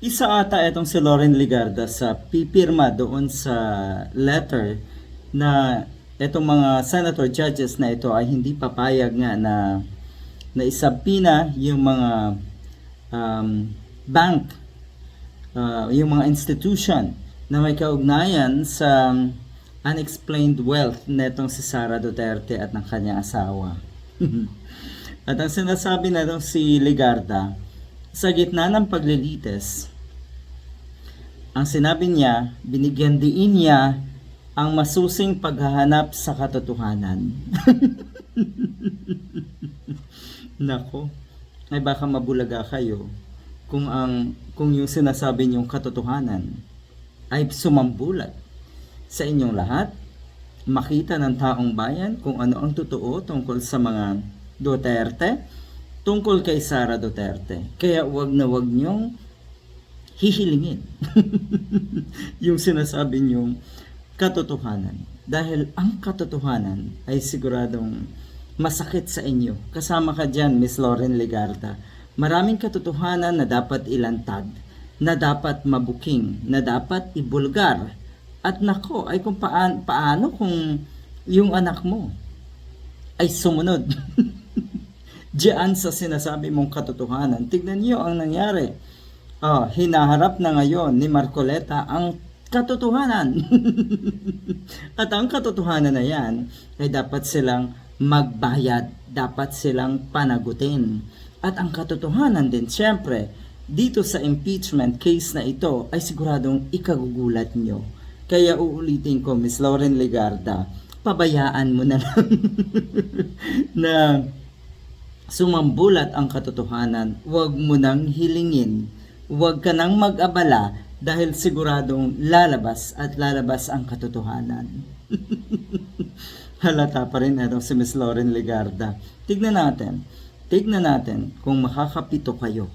Isa ata itong si Lauren Ligarda sa pipirma doon sa letter na itong mga senator judges na ito ay hindi papayag nga na isabpina yung mga um, bank, yung mga institution na may kaugnayan sa unexplained wealth netong si Sara Duterte at ng kanyang asawa. At ang sinasabi na itong si Ligarda, sa gitna ng paglilitis, ang sinabi niya, binigyan diin niya ang masusing paghahanap sa katotohanan. Nako, ay baka mabulaga kayo kung yung sinasabi niyong katotohanan ay sumambulat sa inyong lahat, makita ng taong bayan kung ano ang totoo tungkol sa mga Duterte, tungkol kay Sara Duterte. Kaya wag na wag niyong hihilingin yung sinasabi niyong katotohanan. Dahil ang katotohanan ay siguradong masakit sa inyo. Kasama ka dyan, Miss Lauren Ligarda. Maraming katotohanan na dapat ilantad, na dapat mabuking, na dapat ibulgar. At nako, ay kung paano kung yung anak mo ay sumunod diyan sa sinasabi mong katotohanan. Tignan niyo ang nangyari. Hinaharap na ngayon ni Marcoleta ang katotohanan. At ang katotohanan na yan ay dapat silang magbayad, dapat silang panagutin. At ang katotohanan din, syempre, dito sa impeachment case na ito ay siguradong ikagugulat nyo. Kaya uulitin ko, Miss Lauren Ligarda, pabayaan mo na lang na sumambulat ang katotohanan. Huwag mo nang hilingin. Huwag ka nang mag-abala dahil siguradong lalabas at lalabas ang katotohanan. Halata pa rin ito si Miss Lauren Ligarda. Tignan natin kung makakapito kayo